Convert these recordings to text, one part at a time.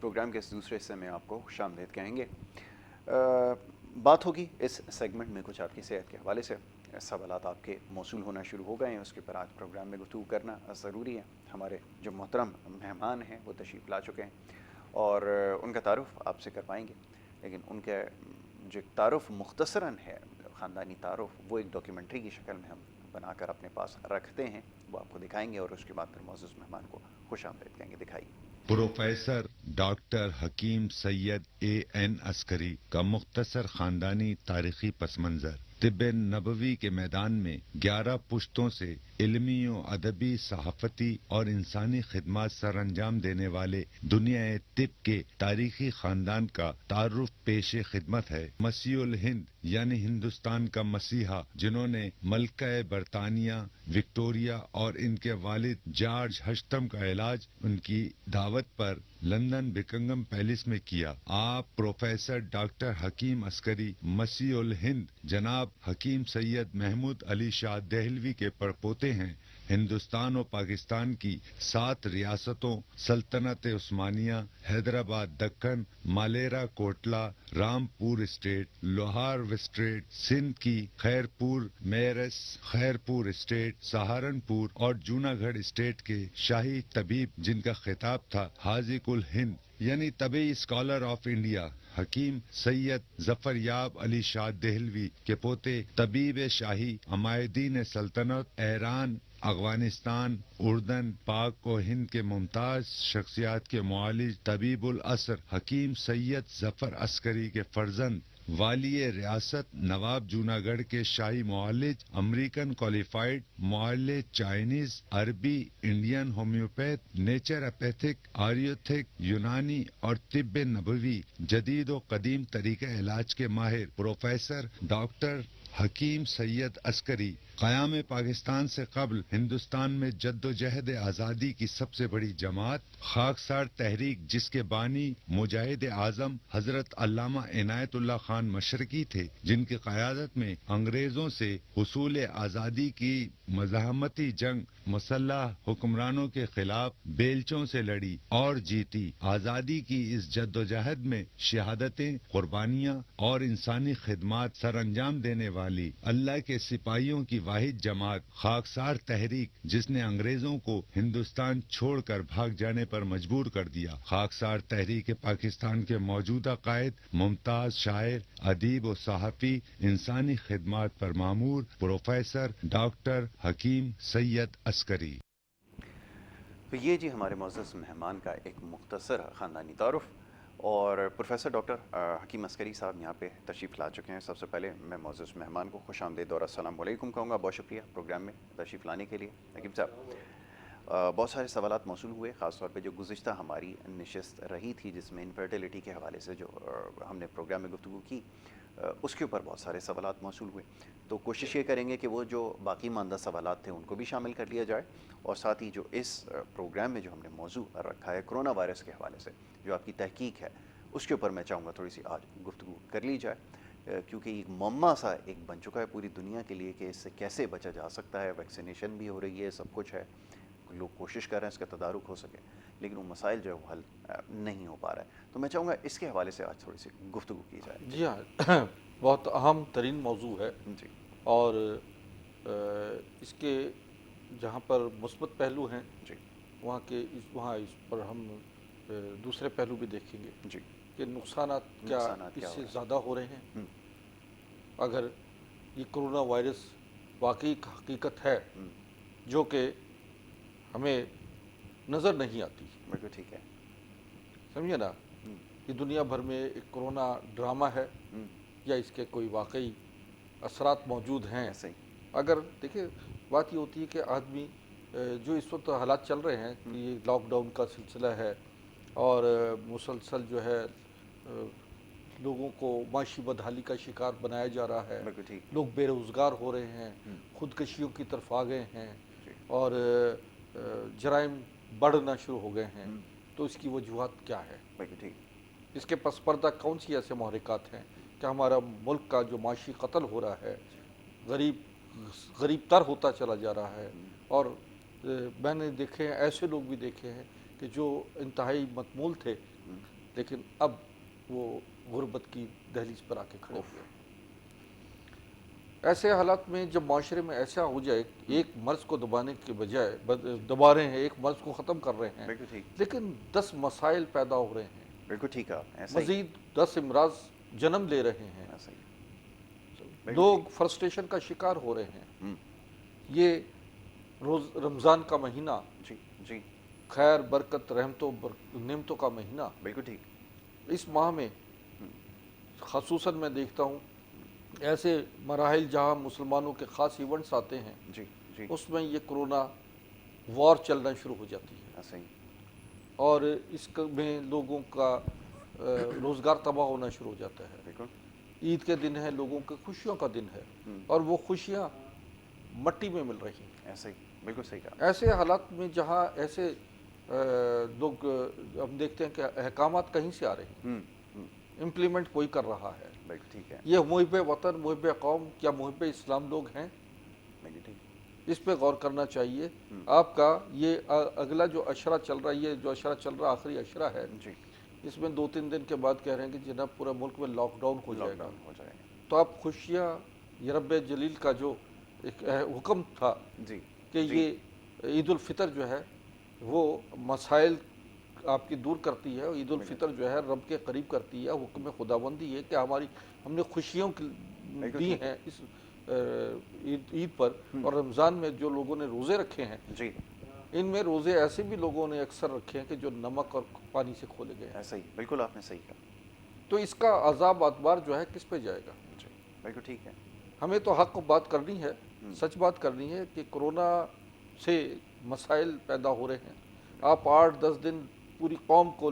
Programme کے اس دوسرے حصے میں آپ کو خوش آمدید کہیں گے۔ بات ہوگی اس سیگمنٹ میں کچھ آپ کی صحت کے حوالے سے، سوالات آپ کے موصول ہونا شروع ہو گئے ہیں، اس کے پر آج پروگرام میں گفتگو کرنا ضروری ہے۔ ہمارے جو محترم مہمان ہیں وہ تشریف لا چکے ہیں اور ان کا تعارف آپ سے کروائیں گے، لیکن ان کے جو تعارف مختصراً ہے، خاندانی تعارف، وہ ایک ڈاکیومنٹری کی شکل میں ہم بنا کر اپنے پاس رکھتے ہیں، وہ آپ کو دکھائیں گے اور اس کے بعد پھر معزز مہمان کو خوش آمدید کہیں گے۔ دکھائیے۔ پروفیسر ڈاکٹر حکیم سید A.N. عسکری کا مختصر خاندانی تاریخی پس منظر۔ طب نبوی کے میدان میں 11 پشتوں سے علمی و ادبی، صحافتی اور انسانی خدمات سر انجام دینے والے دنیا طب کے تاریخی خاندان کا تعارف پیش خدمت ہے۔ مسیح الہند یعنی ہندوستان کا مسیحا، جنہوں نے ملکہ برطانیہ وکٹوریہ اور ان کے والد جارج ہشتم کا علاج ان کی دعوت پر لندن بکنگم پیلس میں کیا۔ آپ پروفیسر ڈاکٹر حکیم عسکری مسیح الہند جناب حکیم سید محمود علی شاہ دہلوی کے پڑپوتے ہیں۔ ہندوستان و پاکستان کی 7 ریاستوں سلطنت عثمانیہ، حیدرآباد دکن، مالیرا کوٹلا، رامپور اسٹیٹ، لوہار اسٹیٹ، سندھ کی خیرپور میرس، خیرپور اسٹیٹ، سہارنپور اور جوناگڑھ اسٹیٹ کے شاہی طبیب، جن کا خطاب تھا حاذق الہند یعنی طبی اسکالر آف انڈیا، حکیم سید ظفریاب علی شاہ دہلوی کے پوتے، طبیب شاہی، عمائدین سلطنت، ایران، افغانستان، اردن، پاک و ہند کے ممتاز شخصیات کے معالج، طبیب العصر حکیم سید ظفر عسکری کے فرزند، والی ریاست نواب جوناگڑھ کے شاہی معالج، امریکن کوالیفائڈ معالج، چائنیز، عربی، انڈین ہومیوپیتھ، نیچر ایپیتھک، آریوتھک، یونانی اور طب نبوی جدید و قدیم طریقہ علاج کے ماہر پروفیسر ڈاکٹر حکیم سید عسکری قیام پاکستان سے قبل ہندوستان میں جد و جہد آزادی کی سب سے بڑی جماعت خاکسار تحریک، جس کے بانی مجاہد اعظم حضرت علامہ عنایت اللہ خان مشرقی تھے، جن کی قیادت میں انگریزوں سے حصول آزادی کی مزاحمتی جنگ مسلح حکمرانوں کے خلاف بیلچوں سے لڑی اور جیتی۔ آزادی کی اس جد و جہد میں شہادتیں، قربانیاں اور انسانی خدمات سر انجام دینے والی اللہ کے سپاہیوں کی واحد جماعت خاکسار تحریک، جس نے انگریزوں کو ہندوستان چھوڑ کر بھاگ جانے پر مجبور کر دیا۔ خاکسار تحریک پاکستان کے موجودہ قائد، ممتاز شاعر، ادیب و صحافی، انسانی خدمات پر مامور پروفیسر ڈاکٹر حکیم سید عسکری۔ تو یہ جی ہمارے معزز مہمان کا ایک مختصر خاندانی تعارف، اور پروفیسر ڈاکٹر حکیم عسکری صاحب یہاں پہ تشریف لا چکے ہیں۔ سب سے پہلے میں معزز مہمان کو خوش آمدید اور السلام علیکم کہوں گا۔ بہت شکریہ پروگرام میں تشریف لانے کے لیے حکیم صاحب۔ بہت سارے سوالات موصول ہوئے، خاص طور پہ جو گزشتہ ہماری نشست رہی تھی جس میں انفرٹیلیٹی کے حوالے سے جو ہم نے پروگرام میں گفتگو کی، اس کے اوپر بہت سارے سوالات موصول ہوئے، تو کوشش یہ کریں گے کہ وہ جو باقی ماندہ سوالات تھے ان کو بھی شامل کر لیا جائے، اور ساتھ ہی جو اس پروگرام میں جو ہم نے موضوع رکھا ہے کرونا وائرس کے حوالے سے جو آپ کی تحقیق ہے، اس کے اوپر میں چاہوں گا تھوڑی سی آج گفتگو کر لی جائے، کیونکہ ایک معمہ سا ایک بن چکا ہے پوری دنیا کے لیے کہ اس سے کیسے بچا جا سکتا ہے۔ ویکسینیشن بھی ہو رہی ہے، سب کچھ ہے، لوگ کوشش کر رہے ہیں اس کا تدارک ہو سکے، لیکن وہ مسائل جو ہے وہ حل نہیں ہو پا رہا ہے۔ تو میں چاہوں گا اس کے حوالے سے آج تھوڑی سی گفتگو کی جائے۔ جی ہاں، بہت اہم ترین موضوع ہے، جی اور اس کے جہاں پر مثبت پہلو ہیں جی وہاں اس پر ہم دوسرے پہلو بھی دیکھیں گے جی کہ نقصانات کیا نقصانات اس کیا ہو سے رہے زیادہ ہو رہے ہیں۔ ہیں؟ اگر یہ کرونا وائرس واقعی ایک حقیقت ہے جو کہ ہمیں نظر نہیں آتی، بالکل ٹھیک ہے۔ سمجھے نا، یہ دنیا بھر میں ایک کرونا ڈرامہ ہے یا اس کے کوئی واقعی اثرات موجود ہیں۔ ایسے ہی اگر دیکھیں، بات یہ ہوتی ہے کہ آدمی جو اس وقت حالات چل رہے ہیں کہ یہ لاک ڈاؤن کا سلسلہ ہے اور مسلسل جو ہے لوگوں کو معاشی بدحالی کا شکار بنایا جا رہا ہے، بالکل ٹھیک۔ لوگ بے روزگار ہو رہے ہیں، خودکشیوں کی طرف آ گئے ہیں جی اور جرائم بڑھنا شروع ہو گئے ہیں، تو اس کی وجوہات کیا ہے؟ بالکل ٹھیک۔ اس کے پس پردہ کون سی ایسے محرکات ہیں کہ ہمارا ملک کا جو معاشی قتل ہو رہا ہے، غریب تر ہوتا چلا جا رہا ہے، اور میں نے دیکھے ہیں ایسے لوگ بھی دیکھے ہیں کہ جو انتہائی متمول تھے لیکن اب وہ غربت کی دہلیز پر آ کے کھڑے ہوئے ہیں۔ ایسے حالات میں جب معاشرے میں ایسا ہو جائے، ایک مرض کو دبانے کے بجائے دبا رہے ہیں، ایک مرض کو ختم کر رہے ہیں، بالکل ٹھیک، لیکن 10 مسائل پیدا ہو رہے ہیں، بالکل ٹھیک ہے آپ نے، ایسا ہی، مزید 10 امراض جنم لے رہے ہیں، ایسا ہی، بالکل لوگ ٹھیک، فرسٹریشن کا شکار ہو رہے ہیں۔ ہوں، یہ رمضان کا مہینہ جی جی، خیر، برکت، رحمتوں نعمتوں کا مہینہ، بالکل ٹھیک، اس ماہ میں خصوصاً میں دیکھتا ہوں ایسے مراحل جہاں مسلمانوں کے خاص ایونٹس آتے ہیں، جی جی، اس میں یہ کرونا وار چلنا شروع ہو جاتی ہے، ایسا ہی، اور اس میں لوگوں کا روزگار تباہ ہونا شروع ہو جاتا ہے۔ بالکل، عید کے دن ہے، لوگوں کے خوشیوں کا دن ہے، ہوں، اور وہ خوشیاں مٹی میں مل رہی ہیں۔ ایسا ہی، بالکل صحیح کہا، ایسے حالات میں جہاں ایسے لوگ ہم دیکھتے ہیں کہ احکامات کہیں سے آ رہے ہیں، ہوں، ہوں، امپلیمنٹ کوئی کر رہا ہے۔ بالکل ٹھیک ہے، یہ محب وطن، محب قوم، کیا محب اسلام لوگ ہیں؟ بالکل ٹھیک، اس پہ غور کرنا چاہیے۔ آپ کا یہ اگلا جو اشرہ چل رہا ہے، یہ جو اشرہ چل رہا آخری اشرہ ہے، جی، اس میں 2-3 دن کے بعد کہہ رہے ہیں کہ جناب پورا ملک میں لاک ڈاؤن ہو لاک جائے گا۔ ڈاؤن ہو جائے گا، تو آپ خوشیاں، یہ رب جلیل کا جو ایک حکم تھا جی، کہ جی، یہ عید الفطر جو ہے وہ مسائل آپ کی دور کرتی ہے، اور عید الفطر جو ہے رب کے قریب کرتی ہے، حکم خداوندی ہے کہ ہم نے خوشیوں دی ہیں اس عید پر۔ اور رمضان میں جو لوگوں نے روزے رکھے ہیں، جی، ان میں روزے ایسے بھی لوگوں نے اکثر رکھے ہیں کہ جو نمک اور پانی سے کھولے گئے ہیں۔ ایسا ہی، بالکل آپ نے صحیح کہا، تو اس کا عذاب اتبار جو ہے کس پہ جائے گا؟ جی، بالکل ٹھیک ہے، ہمیں تو حق بات کرنی ہے، سچ بات کرنی ہے کہ کرونا سے مسائل پیدا ہو رہے ہیں۔ آپ 8-10 دن پوری قوم کو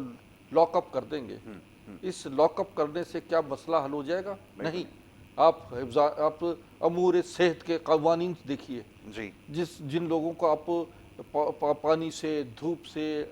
لاک اپ کر دیں گے، اس لاک اپ کرنے سے کیا مسئلہ حل ہو جائے گا؟ نہیں۔ آپ امور صحت کے قوانین دیکھیے، جی، جن لوگوں کو آپ پانی سے، دھوپ سے،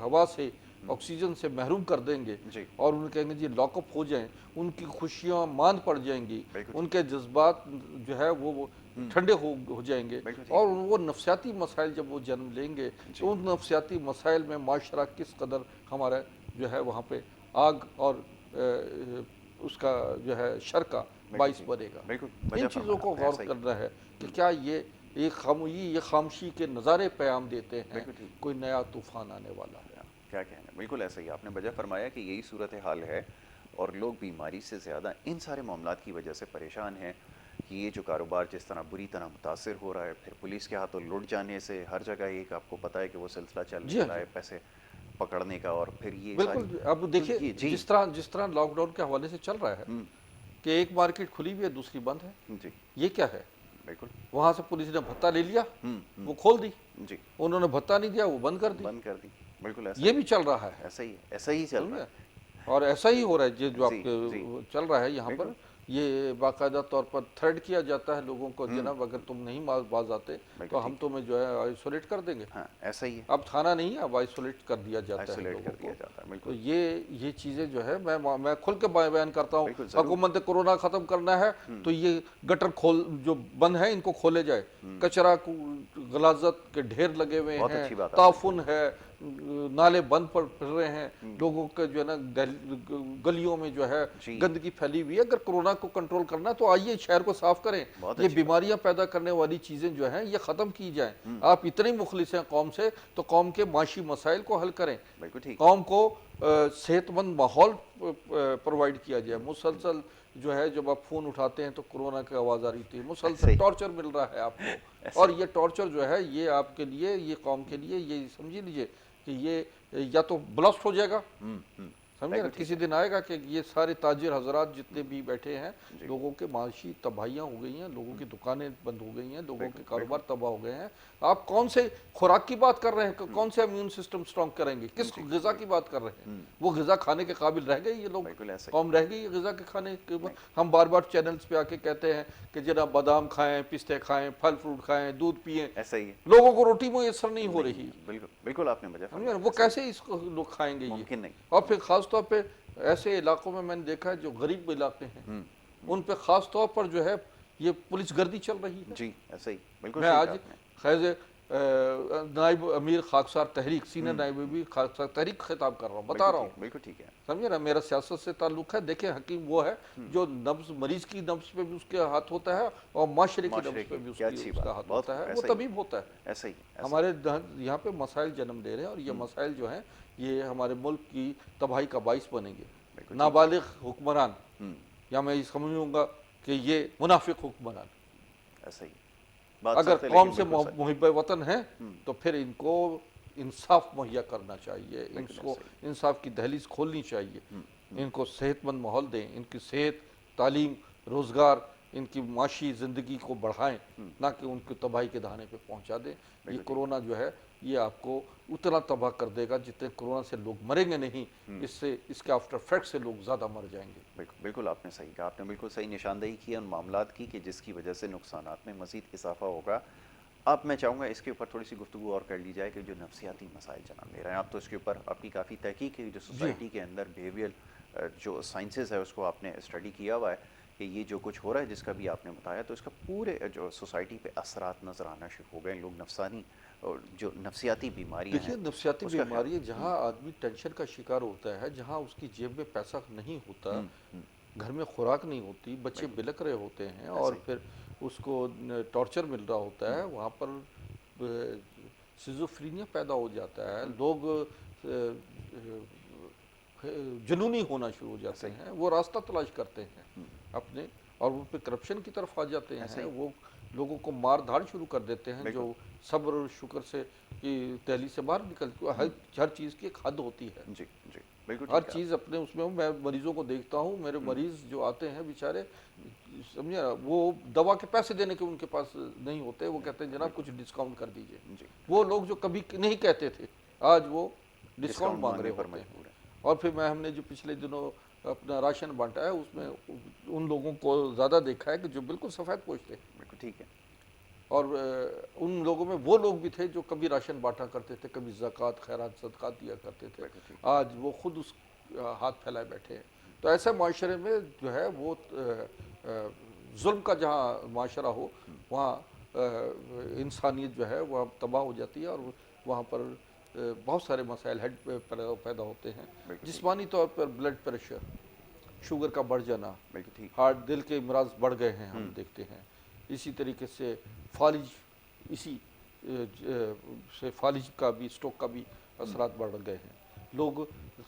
ہوا سے، آکسیجن سے محروم کر دیں گے، جی، اور ان کہیں گے جی لاک اپ ہو جائیں، ان کی خوشیاں ماند پڑ جائیں گی، بالکل ان کے جذبات جو ہے وہ ٹھنڈے ہو جائیں گے، بالکل ٹھیک، اور وہ نفسیاتی مسائل جب وہ جنم لیں گے جی، تو ان نفسیاتی مسائل میں معاشرہ کس قدر ہمارا جو ہے وہاں پہ آگ اور اس کا جو ہے شر کا باعث بنے گا۔ بالکل وجہ ان چیزوں کو فرمایا آپ نے، غور ایسا ہی، کرنا ہے کہ کیا یہ یہ خاموشی کے نظارے پیام دیتے ہیں بالکل ٹھیک، کوئی نیا طوفان آنے والا ہے۔ کیا کہنا ہے، بالکل ایسا ہی، آپ نے وجہ فرمایا کہ یہی صورتحال ہے، اور لوگ بیماری سے زیادہ ان سارے معاملات کی وجہ سے پریشان ہیں کہ یہ جو کاروبار جس طرح بری طرح متاثر ہو رہا ہے، پھر پولیس کے ہاتھوں لٹ جانے سے ہر جگہ ایک آپ کو پتہ ہے کہ وہ سلسلہ چلنے جی ہاں والا جی، ہے، پیسے پکڑنے کا، اور پھر یہ بالکل۔ ساری، اب دیکھیے جی، جس طرح لاک ڈاؤن کے حوالے سے چل رہا ہے کہ ایک مارکیٹ کھلی ہوئی ہے، دوسری بند ہے، جی، یہ کیا ہے؟ بالکل، وہاں سے پولیس نے بھتہ لے لیا، وہ کھول دی، جی، انہوں نے بھتہ نہیں دیا، وہ بند کر دی۔ بند کر دی، بالکل ایسا یہ ہی، بھی چل رہا ہے، ایسا ہی، ایسا ہی چل رہا سمجھے؟ ہے، اور ایسا ہی ہو رہا ہے جو آپ جی، کے جی، چل رہا ہے یہاں پر۔ بالکل، یہ باقاعدہ طور پر تھریڈ کیا جاتا ہے لوگوں کو، جناب اگر تم نہیں باز آتے بالکل تو ہم ٹھیک، تمہیں جو ہے آئسولیٹ کر دیں گے۔ ہاں، ایسا ہی ہے، اب تھانہ نہیں ہے، اب آئسولیٹ کر دیا جاتا ہے آئسولیٹ لوگوں کر کو۔ دیا جاتا ہے، تو بالکل، یہ چیزیں جو ہے میں کھل کے بیان کرتا ہوں، بالکل ضرور، حکومت کرونا ختم کرنا ہے تو یہ گٹر جو بند ہیں ان کو کھولے جائے، کچرا غلاظت کے ڈھیر لگے ہوئے بہت ہیں، اچھی بات آپ نے تعفن ہے، نالے بند پھر رہے ہیں، لوگوں کے جو ہے نا گلیوں میں جو ہے جی، گندگی پھیلی ہوئی ہے۔ اگر کورونا کو کنٹرول کرنا تو آئیے شہر کو صاف کریں، بہت یہ اچھی بات، بیماریاں پیدا کرنے والی چیزیں جو ہیں یہ ختم کی جائیں۔ آپ اتنے مخلص ہیں قوم سے تو قوم کے معاشی مسائل کو حل کریں، بالکل ٹھیک، قوم کو صحت مند ماحول پرووائڈ کیا جائے۔ مسلسل جو ہے جب آپ فون اٹھاتے ہیں تو کورونا کی آواز آ رہی تھی، مسلسل ٹارچر مل رہا ہے آپ کو، اور یہ ٹارچر جو ہے یہ آپ کے لیے، یہ قوم کے لیے، یہ سمجھ لیجئے کہ یہ یا تو بلسٹ ہو جائے گا، سمجھے نا، کسی دن آئے گا کہ یہ سارے تاجر حضرات جتنے بھی بیٹھے ہیں، لوگوں کے معاشی تباہیاں ہو گئی ہیں، لوگوں کی دکانیں بند ہو گئی ہیں، لوگوں کے کاروبار تباہ ہو گئے ہیں۔ آپ کون سے خوراک کی بات کر رہے ہیں، کون سے امیون سسٹم سٹرونگ کریں گے، کس غذا کی بات کر رہے ہیں؟ وہ غذا کھانے کے قابل رہ گئے یہ لوگ؟ بالکل ایسا ہی، قوم رہ گئی غذا کے کھانے کے؟ ہم بار بار چینلز پہ آ کے کہتے ہیں کہ جناب بادام کھائیں، پستے کھائیں، پھل فروٹ کھائیں، دودھ پئیں، ایسا ہی ہے، لوگوں کو روٹی میسر نہیں ہو رہی، بالکل، بالکل آپ نے وجہ فرمایا، وہ کیسے اس کو لوگ کھائیں گے یہ؟ ممکن نہیں، اور پھر خاص طور پہ ایسے علاقوں میں نے دیکھا ہے جو غریب علاقے ہیں، ان پہ خاص طور پر جو ہے یہ پولیس گردی چل رہی ہے۔ جی، ایسا ہی، بالکل میں صحیح آج کہا آپ نے، خیز نائب امیر خاکسار تحریک سینئر نائب امیر خاکسار تحریک خطاب کر رہا ہوں، بتا رہا ہوں، بالکل ٹھیک ہے، سمجھے نا، میرا سیاست سے تعلق ہے۔ دیکھیں حکیم وہ ہے جو نبض مریض کی نبض پہ بھی اس کے ہاتھ ہوتا ہے اور معاشرے کی معاشرے نبض پہ کی بھی کیا اچھی اس بات کا ہے، ہاتھ بہت ہوتا ہے، خوب، وہ ایسا ہی طبیب ہوتا ہے۔ ایسا ہی ایسا ہمارے یہاں پہ مسائل جنم لے رہے ہیں اور یہ مسائل جو ہیں یہ ہمارے ملک کی تباہی کا باعث بنیں گے۔ بالکل نابالغ حکمران، یا میں یہ سمجھوں گا کہ یہ منافق حکمران، ایسا ہی بات اگر سخت ہے قوم لیکن سے بالکل سچ، محب وطن ہیں تو پھر ان کو انصاف مہیا کرنا چاہیے، ان بالکل کو ایسا ہی، انصاف کی دہلیز کھولنی چاہیے، ان کو صحت مند ماحول دیں، ان کی صحت، تعلیم، روزگار، ان کی معاشی زندگی کو بڑھائیں، نہ کہ ان کی تباہی کے دہانے پہ پہنچا دیں۔ یہ بالکل ٹھیک، کورونا جو ہے یہ آپ کو اتنا تباہ کر دے گا جتنے کورونا سے لوگ مریں گے نہیں، اس کے آفٹر افیکٹ سے لوگ زیادہ مر جائیں گے۔ بالکل بالکل آپ نے صحیح کہا، آپ نے بالکل صحیح نشاندہی کی ان معاملات کی کہ جس کی وجہ سے نقصانات میں مزید اضافہ ہوگا۔ اب میں چاہوں گا اس کے اوپر تھوڑی سی گفتگو اور کر لی جائے کہ جو نفسیاتی مسائل جنم لے رہے ہیں، آپ تو اس کے اوپر آپ کی کافی تحقیق ہے، جو سوسائٹی کے اندر بیہیویئر جو سائنسز ہے اس کو آپ نے اسٹڈی کیا ہوا ہے کہ یہ جو کچھ ہو رہا ہے جس کا بھی آپ نے بتایا، تو اس کا پورے جو سوسائٹی پہ اثرات نظر آنا شروع ہو گئے، لوگ نفسانی اور جو نفسیاتی بیماریاں ہیں دیکھیے نفسیاتی اس کا خیال، بیماری ہے، جہاں آدمی ٹینشن کا شکار ہوتا ہے، جہاں اس کی جیب میں پیسہ نہیں ہوتا، گھر میں خوراک نہیں ہوتی، بچے بلک رہے ہوتے ہیں اور ایسا ہی، پھر اس کو ٹارچر مل رہا ہوتا ہے، وہاں پر سیزوفرینیا پیدا ہو جاتا ہے، لوگ جنونی ہونا شروع ہو ایسا جاتے ہی، ہیں، وہ راستہ تلاش کرتے ہیں اپنے، اور وہ پہ کرپشن کی طرف آ جاتے ایسا ہیں، ہی، وہ لوگوں کو مار دھاڑ شروع کر دیتے ہیں، بالکل، جو صبر اور شکر سے کی دہلیز سے باہر نکلتی ہے۔ ہر چیز کی ایک حد ہوتی ہے، جی جی بالکل ہر ٹھیک ہے، چیز اپنے اس میں ہوں۔ میں مریضوں کو دیکھتا ہوں، میرے مریض جو آتے ہیں بیچارے، سمجھے نا، وہ دوا کے پیسے دینے کے ان کے پاس نہیں ہوتے، وہ کہتے ہیں جناب کچھ ڈسکاؤنٹ کر دیجئے۔ جی وہ لوگ جو کبھی نہیں کہتے تھے آج وہ ڈسکاؤنٹ ڈسکاؤنٹ مانگ رہے مانگنے پر ہوتے ہیں۔ مجبور ہے، اور پھر ہم نے جو پچھلے دنوں اپنا راشن بانٹا ہے اس میں ان لوگوں کو زیادہ دیکھا ہے کہ جو بالکل سفید پوش تھے، بالکل ٹھیک ہے، اور ان لوگوں میں وہ لوگ بھی تھے جو کبھی راشن بانٹا کرتے تھے، کبھی زکوٰۃ خیرات صدقات دیا کرتے تھے، بالکل ٹھیک، آج وہ خود اس ہاتھ پھیلائے بیٹھے ہیں۔ تو ایسے معاشرے میں جو ہے وہ ظلم کا جہاں معاشرہ ہو وہاں انسانیت جو ہے وہ تباہ ہو جاتی ہے، اور وہاں پر بہت سارے مسائل ہیڈ پیدا ہوتے ہیں، بالکل ٹھیک، جسمانی طور پر بلڈ پریشر، شوگر کا بڑھ جانا، بالکل ٹھیک، ہارٹ دل کے امراض بڑھ گئے ہیں ہم دیکھتے ہیں، اسی طریقے سے فالج، اسی سے فالج کا بھی، اسٹروک کا بھی اثرات بڑھ گئے ہیں۔ لوگ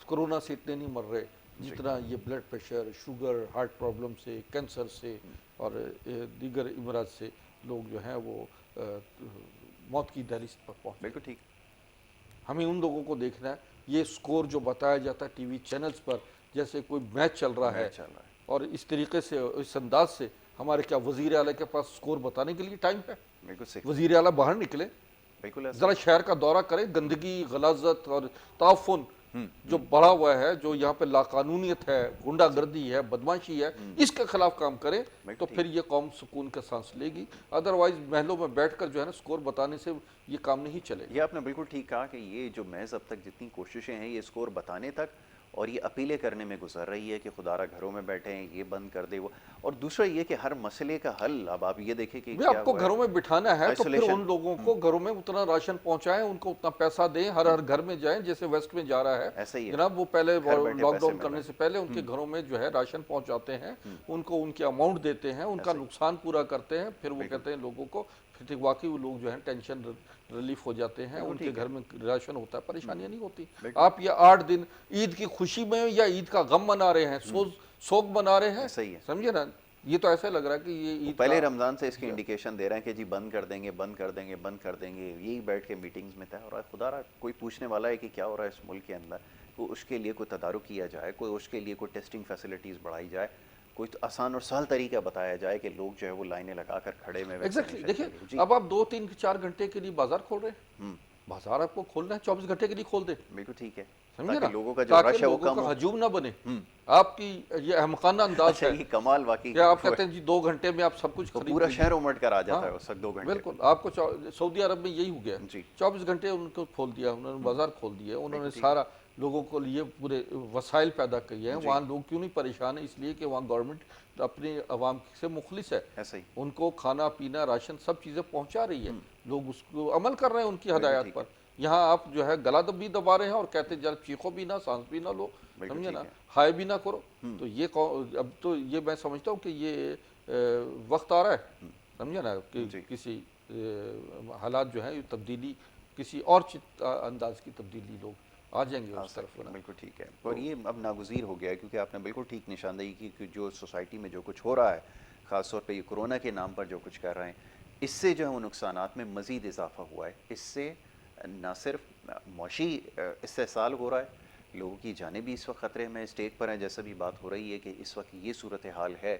کورونا سے اتنے نہیں مر رہے جتنا یہ blood pressure, sugar, heart problem سے، کینسر سے اور دیگر امراض سے لوگ جو ہیں وہ موت کی دہلیز پر پہنچ بالکل گئے۔ ٹھیک، ہمیں ان لوگوں کو دیکھنا ہے، یہ سکور جو بتایا جاتا ہے ٹی وی چینلز پر جیسے کوئی میچ چل رہا ہے، میچ چل رہا ہے، اور اس طریقے سے، اس انداز سے، ہمارے کیا وزیر اعلیٰ کے پاس سکور بتانے کے لیے ٹائم ہے؟ بالکل صحیح، وزیر اعلیٰ باہر نکلے، بالکل ایسا ذرا شہر کا دورہ کرے، گندگی، غلاظت اور تعفن جو بڑھا ہوا ہے، جو یہاں پہ لاقانونیت ہے، غنڈہ گردی ہے، بدماشی ہے، اس کے خلاف کام کرے تو پھر یہ قوم سکون کا سانس لے گی۔ ادروائز محلوں میں بیٹھ کر جو ہے نا سکور بتانے سے یہ کام نہیں چلے گا۔ یہ آپ نے بالکل ٹھیک کہا کہ یہ جو محض اب تک جتنی کوششیں ہیں یہ اسکور بتانے تک اور یہ اپیلیں کرنے میں گزر رہی ہے کہ خدا را گھروں میں بیٹھے ہیں، یہ بند کر دے وہ، اور دوسرا یہ کہ ہر مسئلے کا حل اب آپ یہ دیکھیں کہ میں کیا آپ کو ہوا ہے، گھروں میں بٹھانا ہے تو پھر آئسولیشن، ان لوگوں کو گھروں میں اتنا راشن پہنچائیں، ان کو اتنا پیسہ دیں، ہر گھر میں جائیں، جیسے ویسٹ میں جا رہا ہے ایسا ہی ہے، جناب، وہ پہلے گھر بیٹھے لاک پیسے ڈاؤن مل رہے کرنے ہیں، سے پہلے ان کے گھروں میں جو ہے راشن پہنچاتے ہیں، ان کو ان کی اماؤنٹ دیتے ہیں، ان کا نقصان پورا کرتے ہیں، پھر وہ کہتے ہیں لوگوں کو، پھر واقعی وہ لوگ جو ہیں ٹینشن ریلیف ہو جاتے ہیں، ان کے گھر میں راشن ہوتا ہے، پریشانیاں نہیں ہوتی۔ آپ یہ 8 دن عید کی خوشی میں یا عید کا غم منا رہے ہیں، سوگ منا رہے ہیں، صحیح ہے، سمجھے نا، یہ تو ایسا لگ رہا ہے کہ یہ عید پہلے کا رمضان سے اس کی انڈیکیشن دے رہے ہیں کہ جی بند کر دیں گے، بند کر دیں گے، بند کر دیں گے، یہی بیٹھ کے میٹنگز میں طے ہو رہا ہے۔ خدا را کوئی پوچھنے والا ہے کہ کیا ہو رہا ہے اس ملک کے اندر، کوئی اس کے لیے کوئی تدارک کیا جائے، کوئی اس کے لیے کوئی ٹیسٹنگ فیسلٹیز بڑھائی جائے، کوئی آسان اور سہل طریقہ بتایا جائے کہ لوگ جو ہے وہ لائنیں لگا کر کھڑے میں ایگزیکٹلی۔ ویکسینیشن دیکھیں کے لیے۔ جی اب آپ 2 3 4 گھنٹے کے لیے بازار کھول رہے ہیں، بازار آپ کو کھولنا ہے 24 گھنٹے کے لیے کھول دیں، بالکل ٹھیک ہے، سمجھے تاکہ نا، لوگوں کا جو تاکہ رش ہے وہ لوگوں کم ہو۔ کا ہجوم نہ بنے۔ آپ کی یہ احمقانہ انداز اچھا ہے یہ کمال واقعی کہ آپ کہتے ہیں جی 2 گھنٹے میں آپ سب کچھ وہ خرید پورا لیجیے۔ شہر امٹ کر آ جاتا ہے اس وقت 2 گھنٹے بالکل، آپ کو سعودی عرب میں یہی ہو گیا، جی 24 گھنٹے ان کو کھول دیا، انہوں نے بازار کھول دیا، انہوں نے ٹھیک ہے، سارا لوگوں کو لیے پورے وسائل پیدا کیے ہیں. وہاں لوگ کیوں نہیں پریشان ہیں؟ اس لیے کہ وہاں گورنمنٹ اپنے عوام سے مخلص ہے, ایسا ہی ان کو کھانا پینا راشن سب چیزیں پہنچا رہی ہے, لوگ اس کو عمل کر رہے ہیں ان کی ہدایات پر. یہاں آپ جو ہے گلا بھی دبا رہے ہیں اور کہتے ہیں جب چیخو بھی نہ, سانس بھی نہ لو, سمجھے نا, ہائے بھی نہ کرو. تو یہ اب تو یہ میں سمجھتا ہوں کہ یہ وقت آ رہا ہے, سمجھے نا, کہ کسی حالات جو ہیں تبدیلی, کسی اور انداز کی تبدیلی لوگ آ جائیں گے اس طرف. بالکل ٹھیک ہے, اور یہ اب ناگزیر ہو گیا ہے, کیونکہ آپ نے بالکل ٹھیک نشاندہی کی کہ جو سوسائٹی میں جو کچھ ہو رہا ہے, خاص طور پہ یہ کرونا کے نام پر جو کچھ کر رہے ہیں, اس سے جو ہے وہ نقصانات میں مزید اضافہ ہوا ہے. اس سے نہ صرف معاشی استحصال ہو رہا ہے, لوگوں کی جانیں بھی اس وقت خطرے میں اسٹیج پر ہیں, جیسا بھی بات ہو رہی ہے کہ اس وقت یہ صورتحال ہے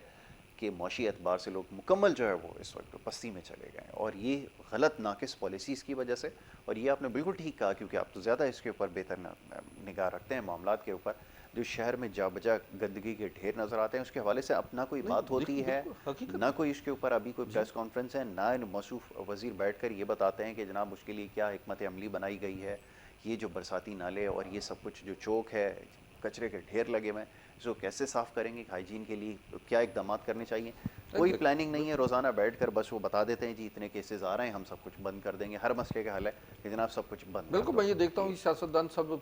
کہ معاشی اعتبار سے لوگ مکمل جو ہے وہ اس وقت پستی میں چلے گئے ہیں, اور یہ غلط ناقص پالیسیز کی وجہ سے. اور یہ آپ نے بالکل ٹھیک کہا, کیونکہ آپ تو زیادہ اس کے اوپر بہتر نگاہ رکھتے ہیں معاملات کے اوپر. جو شہر میں جا بجا گندگی کے ڈھیر نظر آتے ہیں, اس کے حوالے سے اپنا کوئی بات ہوتی ہے, نہ کوئی اس کے اوپر ابھی کوئی پریس کانفرنس ہے, نہ موصوف وزیر بیٹھ کر یہ بتاتے ہیں کہ جناب اس کے لیے کیا حکمت عملی بنائی گئی ہے. یہ جو برساتی نالے اور یہ سب کچھ جو چوک ہے, کچرے کے ڈھیر لگے ہوئے ہیں, اس کو کیسے صاف کریں گے, ہائیجین کے لیے کیا اقدامات کرنے چاہیے, کوئی پلاننگ نہیں ہے. روزانہ بیٹھ کر بس وہ بتا دیتے ہیں جی اتنے کیسز آ رہے ہیں, ہم سب کچھ بند کر دیں گے. ہر مسئلے کا حل ہے کہ جناب سب کچھ بند. بالکل, میں یہ دیکھتا ہوں کہ سیاستدان سب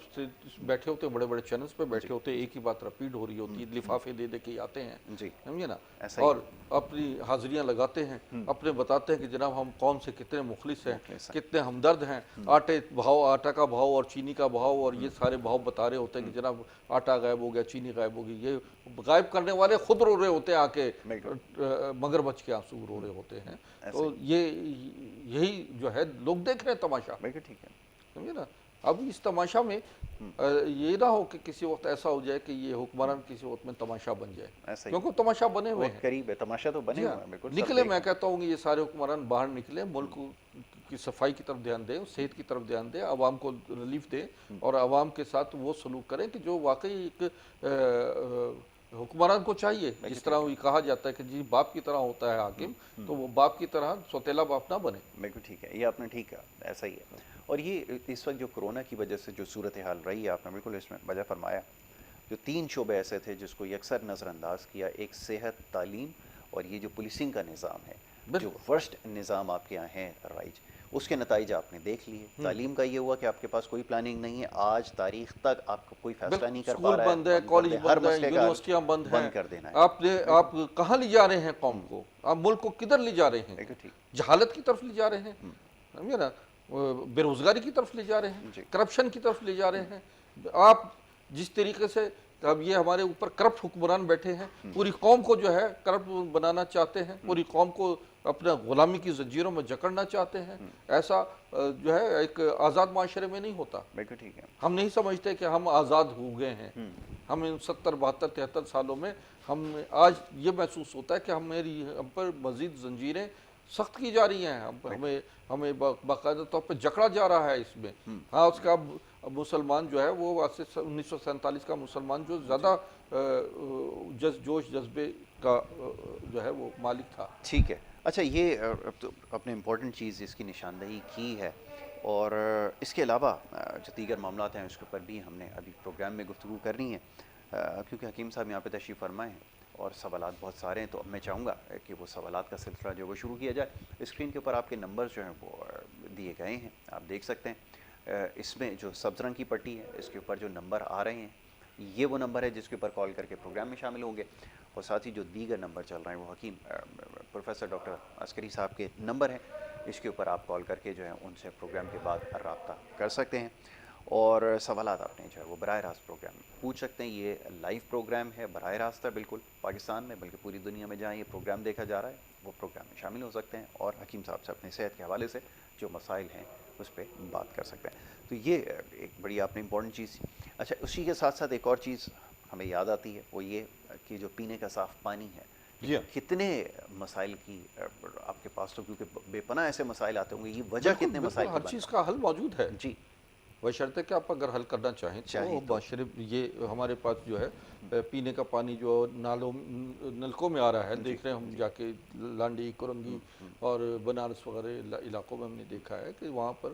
بیٹھے ہوتے ہیں, بڑے بڑے چینلز پہ بیٹھے ہوتے ہیں, ایک ہی بات رپیٹ ہو رہی ہوتی ہے, لفافے دے دے کے آتے ہیں, سمجھے نا, اور اپنی حاضریاں لگاتے ہیں, اپنے بتاتے ہیں کہ جناب ہم قوم سے کتنے مخلص ہیں, کتنے ہمدرد ہیں. آٹا کا بھاؤ اور چینی کا بھاؤ اور یہ سارے بھاؤ بتا رہے ہوتے ہیں کہ جناب آٹا غائب ہو گیا, چینی غائب ہو گئی. یہ غائب کرنے والے خود رو رہے ہوتے ہیں, آ کے مگرمچھ کے آنسو رو رہے ہوتے ہیں. تو یہی جو ہے لوگ دیکھ رہے ہیں تماشا, ٹھیک ہے, سمجھے نا. اب اس تماشا میں یہ نہ ہو کہ کسی وقت ایسا ہو جائے کہ یہ حکمران کسی وقت میں تماشا بن جائے, کیونکہ تماشا بنے ہوئے ہیں, قریب ہے تماشا تو بنے ہوئے ہیں. نکلے, میں کہتا ہوں کہ یہ سارے حکمران باہر نکلے, ملک کی صفائی کی طرف دھیان دیں, صحت کی طرف دھیان دیں, عوام کو ریلیف دیں, اور عوام کے ساتھ وہ سلوک کریں کہ جو واقعی ایک حکمران کو چاہیے. جس طرح یہ کہا جاتا ہے کہ جی باپ کی طرح ہوتا ہے حاکم, تو وہ باپ کی طرح سوتیلا باپ نہ بنے. بالکل ٹھیک ہے, یہ آپ نے ٹھیک کہا, ایسا ہی ہے. اور یہ اس وقت جو کرونا کی وجہ سے جو صورتحال رہی ہے, آپ نے بالکل اس میں وجہ فرمایا. جو 3 شعبے ایسے تھے جس کو یکسر نظر انداز کیا, ایک صحت, تعلیم اور یہ جو پولیسنگ کا نظام ہے, جو ورسٹ نظام آپ کے یہاں ہے رائج, اس کے نتائج آپ نے دیکھ لیے. تعلیم کا یہ ہوا کہ آپ کے پاس کوئی پلاننگ نہیں ہے, آج تاریخ تک آپ کو کوئی فیصلہ نہیں کر پا رہا ہے. اسکول بند ہے, کالج بند ہے, یونیورسٹیاں بند ہیں, کر دینا ہے. آپ کہاں لے جا رہے ہیں قوم کو, آپ ملک کو کدھر لے جا رہے ہیں, جہالت کی طرف لے جا رہے ہیں, سمجھے نا, بے روزگاری کی طرف لے جا رہے ہیں, کرپشن کی طرف لے جا رہے ہیں. آپ جس طریقے سے اب یہ ہمارے اوپر کرپٹ حکمران بیٹھے ہیں, پوری قوم کو جو ہے کرپٹ بنانا چاہتے ہیں, پوری قوم کو اپنا غلامی کی زنجیروں میں جکڑنا چاہتے ہیں. ایسا جو ہے ایک آزاد معاشرے میں نہیں ہوتا. ٹھیک ہے, ہم نہیں سمجھتے کہ ہم آزاد ہو گئے ہیں. ہم ان 70 72 73 سالوں میں ہم آج یہ محسوس ہوتا ہے کہ ہم پر مزید زنجیریں سخت کی جا رہی ہیں, ہمیں باقاعدہ طور پہ جکڑا جا رہا ہے اس میں. ہاں, اس کا مسلمان جو ہے وہ 1947 کا مسلمان جو زیادہ جوش جذبے کا جو ہے وہ مالک تھا. ٹھیک ہے. اچھا, یہ اپنے امپورٹنٹ چیز اس کی نشاندہی کی ہے, اور اس کے علاوہ جو دیگر معاملات ہیں اس کے اوپر بھی ہم نے ابھی پروگرام میں گفتگو کرنی ہے, کیونکہ حکیم صاحب یہاں پہ تشریف فرمائے ہیں اور سوالات بہت سارے ہیں. تو اب میں چاہوں گا کہ وہ سوالات کا سلسلہ جو وہ شروع کیا جائے. اسکرین کے اوپر آپ کے نمبرز جو ہیں وہ دیے گئے ہیں, آپ دیکھ سکتے ہیں. اس میں جو سبز رنگ کی پٹی ہے اس کے اوپر جو نمبر آ رہے ہیں, یہ وہ نمبر ہے جس کے اوپر کال کر کے پروگرام میں شامل ہوں گے. اور ساتھ ہی جو دیگر نمبر چل رہے ہیں وہ حکیم پروفیسر ڈاکٹر عسکری صاحب کے نمبر ہیں, اس کے اوپر آپ کال کر کے جو ہے ان سے پروگرام کے بعد رابطہ کر سکتے ہیں. اور سوالات آپ نے جو ہے وہ براہ راست پروگرام میں پوچھ سکتے ہیں. یہ لائیو پروگرام ہے, براہ راست ہے, بالکل پاکستان میں بلکہ پوری دنیا میں جہاں یہ پروگرام دیکھا جا رہا ہے وہ پروگرام میں شامل ہو سکتے ہیں, اور حکیم صاحب سے اپنے صحت کے حوالے سے جو مسائل ہیں اس پہ بات کر سکتے ہیں. تو یہ ایک بڑی آپ نے امپورٹنٹ چیز. اچھا, اسی کے ساتھ ساتھ ایک اور چیز ہمیں یاد آتی ہے, وہ یہ کہ جو پینے کا صاف پانی ہے, کتنے مسائل کی آپ کے پاس, تو کیونکہ بے پناہ ایسے مسائل آتے ہوں گے, یہ وجہ کتنے مسائل کی, ہر چیز کا حل موجود ہے. جی, بشرطے کہ آپ اگر حل کرنا چاہیں تو معاشرے, یہ ہمارے پاس جو ہے پینے کا پانی جو نلکوں میں آ رہا ہے, دیکھ رہے ہیں ہم جا کے لانڈی, کرنگی اور بنارس وغیرہ علاقوں میں ہم نے دیکھا ہے کہ وہاں پر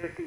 80।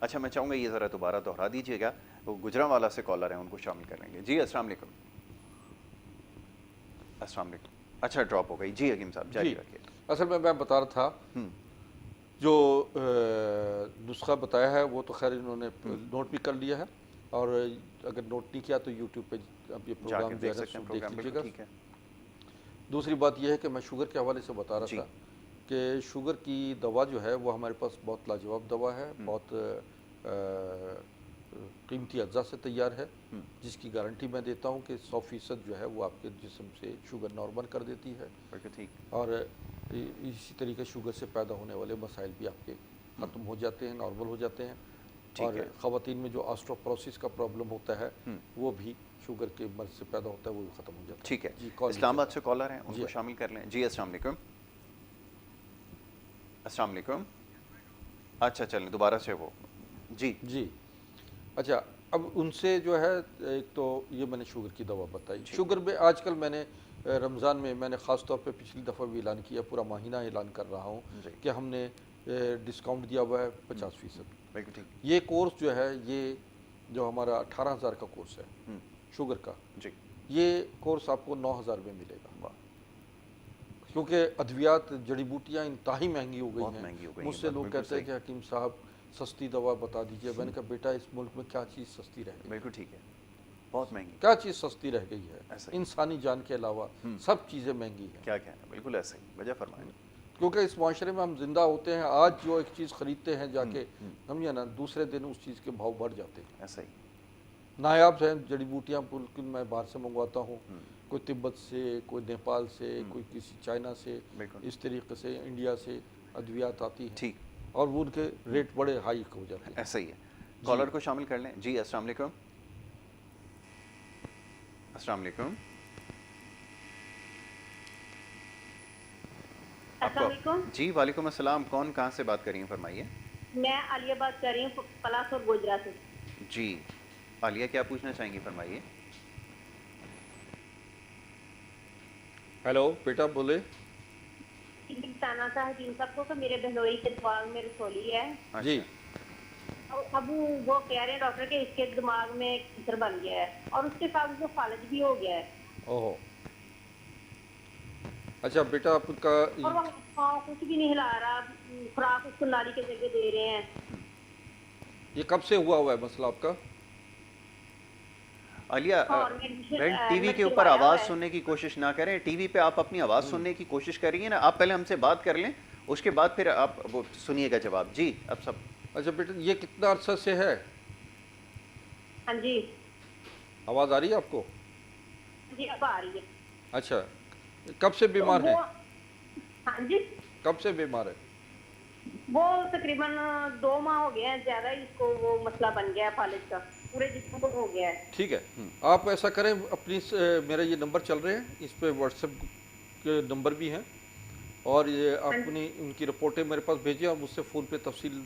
اچھا میں چاہوں گا یہ ذرا دوبارہ دوہرا دیجیے گا, وہ گجرانوالا سے کالر ہیں, ان کو شامل کر لیں گے. جی السلام علیکم. السلام علیکم. اچھا ڈراپ ہو گئی. جی حکیم صاحب جاری جی رکھیے. اصل میں بتا رہا تھا جو نسخہ بتایا ہے وہ تو خیر انہوں نے نوٹ بھی کر لیا ہے, اور اگر نوٹ نہیں کیا تو یوٹیوب پہ اب یہ جا پروگرام کے جو دیکھ ہے نا سکتے ہیں دیکھ پروگرام, لیجیے بالکل گا. ٹھیک ہے. دوسری بات یہ ہے کہ میں شوگر کے حوالے سے بتا رہا جی تھا کہ شوگر کی دوا جو ہے وہ ہمارے پاس بہت لاجواب دوا ہے, بہت قیمتی اجزاء سے تیار ہے, جس کی گارنٹی میں دیتا ہوں کہ 100% جو ہے وہ آپ کے جسم سے شوگر نارمل کر دیتی ہے, بالکل ٹھیک. اور اسی طریقے شوگر سے پیدا ہونے والے مسائل بھی آپ کے ختم ہو جاتے ہیں, نارمل ہو جاتے ہیں. اور ٹھیک ہے. خواتین میں جو آسٹروپروسس کا پرابلم ہوتا ہے وہ بھی شوگر کے مرض سے پیدا ہوتا ہے, وہ بھی ختم ہو جاتا ہے. ٹھیک ہے. جی کال اسلام آباد سے کالر ہیں, ان جی کو شامل کر لیں. جی السلام علیکم. السلام علیکم. اچھا چلیں دوبارہ سے وہ. جی جی اچھا, اب ان سے جو ہے ایک تو یہ میں نے شوگر کی دوا بتائی. شوگر میں آج کل میں نے رمضان میں نے خاص طور پہ پچھلی دفعہ بھی اعلان کیا, پورا مہینہ اعلان کر رہا ہوں جی کہ ہم نے ڈسکاؤنٹ دیا ہوا ہے 50%. بالکل ٹھیک. یہ کورس جو ہے یہ جو ہمارا 18,000 کا کورس ہے شوگر کا, جی یہ کورس آپ کو 9,000 میں ملے گا. واہ, کیونکہ ادویات جڑی بوٹیاں انتہائی مہنگی ہو بہت گئی مہنگی ہو ہیں. گئی مجھ ہیں, سے لوگ بالکل کہتے ہیں صحیح. کہ حکیم صاحب سستی دوا بتا دیجئے. میں نے کہا بیٹا اس ملک میں کیا چیز سستی رہ گئی, بالکل ٹھیک ہے, بہت مہنگی. کیا چیز سستی رہ گئی ہے؟ ایسا ہی. انسانی جان کے علاوہ سب چیزیں مہنگی ہیں. کیا کہنا, بالکل ایسا ہی, وجہ فرمائیں. کیونکہ اس معاشرے میں ہم زندہ ہوتے ہیں, آج جو ایک چیز خریدتے ہیں جا کے سمجھے نا, دوسرے دن اس چیز کے بھاؤ بڑھ جاتے ہیں. ایسا ہی. نایاب ہیں جڑی بوٹیاں بالکل میں باہر سے منگواتا ہوں, کوئی تبت سے, کوئی نیپال سے, کوئی کسی چائنا سے, بالکل اس طریقے سے انڈیا سے ادویات آتی ہیں, ٹھیک. اور وہ ان کے ریٹ بڑے ہائی ہو جاتے ہیں. ایسا ہی ہے. کالر کو شامل کر لیں. جی السلام علیکم. السلام علیکم. السلام علیکم. جی وعلیکم السلام. کون کہاں سے بات کر رہی ہیں, فرمائیے. میں عالیہ بات کر رہی ہوں پلاس اور گوجرا سے. جی عالیہ کیا پوچھنا چاہیں گی, فرمائیے. ہیلو بیٹا بولے. بتانا تھا حکیم صاحب کو کہ میرے بہنوئی کے دماغ میں رسولی ہے. جی اب وہ کہہ رہے ہیں ڈاکٹر کہ اس کے دماغ میں کینسر بن گیا ہے, اور اس کے ساتھ وہ فالج بھی ہو گیا ہے. اوہو, اچھا بیٹا آپ کا اور وہ کچھ بھی نہیں ہلا رہا, خوراک اس کو نالی کے ذریعے دے رہے ہیں. یہ کب سے ہوا ہے مسئلہ آپ کا؟ عالیہ بہن ٹی وی کے اوپر آواز سننے کی کوشش نہ کریں. ٹی وی پہ آپ اپنی آواز سننے کی کوشش کر رہی ہیں نا, آپ پہلے ہم سے بات کر لیں, اس کے بعد پھر آپ وہ سنیے گا جواب. جی اب سب. اچھا بیٹا یہ کتنا عرصہ سے ہے؟ ہاں جی آواز آ رہی ہے آپ کو؟ جی اب آ رہی ہے. اچھا کب سے بیمار ہیں؟ ہاں جی کب سے بیمار ہے؟ وہ تقریباً 2 ماہ ہو گیا ہے, زیادہ اس کو وہ مسئلہ بن گیا ہے فالج کا, پورے جسم کو ہو گیا ہے. ٹھیک ہے, آپ ایسا کریں اپنی میرے یہ نمبر چل رہے ہیں, اس پہ واٹس ایپ کے نمبر بھی ہیں, اور یہ اپنی ان کی رپورٹیں میرے پاس بھیجیں, اور مجھ سے فون پہ تفصیل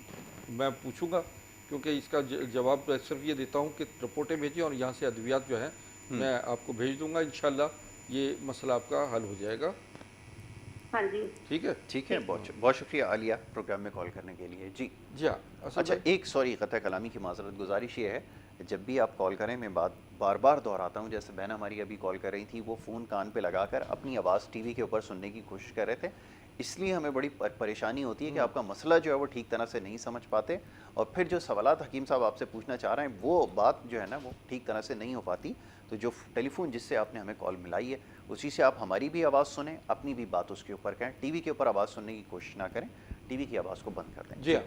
میں پوچھوں گا, کیونکہ اس کا جواب صرف یہ دیتا ہوں کہ رپورٹیں بھیجیں, اور یہاں سے ادویات جو ہیں میں آپ کو بھیج دوں گا. انشاءاللہ یہ مسئلہ آپ کا حل ہو جائے گا. ہاں جی ٹھیک ہے. ٹھیک ہے, بہت شکریہ عالیہ پروگرام میں کال کرنے کے لیے. جی جی ہاں. اچھا ایک سوری قطع کلامی کی معذرت, گزارش یہ ہے جب بھی آپ کال کریں, میں بار بار دہراتا ہوں, جیسے بہن ہماری ابھی کال کر رہی تھی, وہ فون کان پہ لگا کر اپنی آواز ٹی وی کے اوپر سننے کی کوشش کر رہے تھے, اس لیے ہمیں بڑی پریشانی ہوتی ہے کہ آپ کا مسئلہ جو ہے وہ ٹھیک طرح سے نہیں سمجھ پاتے, اور پھر جو سوالات حکیم صاحب آپ سے پوچھنا چاہ رہے ہیں وہ بات جو ہے نا وہ ٹھیک طرح سے نہیں ہو پاتی. تو جو ٹیلی فون جس سے آپ نے ہمیں کال ملائی ہے اسی سے آپ ہماری بھی آواز سنیں, اپنی بھی بات اس کے اوپر کہیں, ٹی وی کے اوپر آواز سننے کی کوشش نہ کریں, ٹی وی کی آواز کو بند کر دیں. جی ہاں,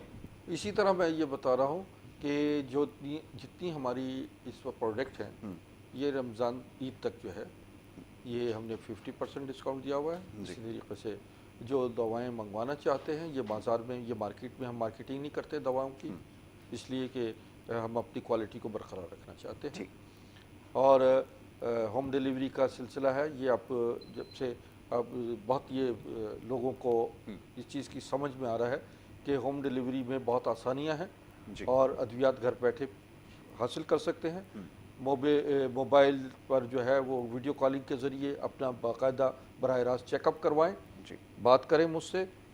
اسی طرح میں یہ بتا رہا ہوں کہ جتنی ہماری اس وقت پروڈکٹ ہیں, یہ رمضان عید تک جو ہے یہ ہم نے 50% ڈسکاؤنٹ دیا ہوا ہے. اسی طریقے سے جو دوائیں منگوانا چاہتے ہیں, یہ بازار میں, یہ مارکیٹ میں ہم مارکیٹنگ نہیں کرتے دواؤں کی, اس لیے کہ ہم اپنی کوالٹی کو برقرار رکھنا چاہتے ہیں. اور ہوم ڈیلیوری کا سلسلہ ہے, یہ آپ جب سے اب بہت یہ لوگوں کو اس چیز کی سمجھ میں آ رہا ہے کہ ہوم ڈیلیوری میں بہت آسانیاں ہیں, اور ادویات گھر بیٹھے حاصل کر سکتے ہیں. موبائل پر جو ہے وہ ویڈیو کالنگ کے ذریعے اپنا باقاعدہ براہ راست چیک اپ کروائیں, بات کریں مجھ سے,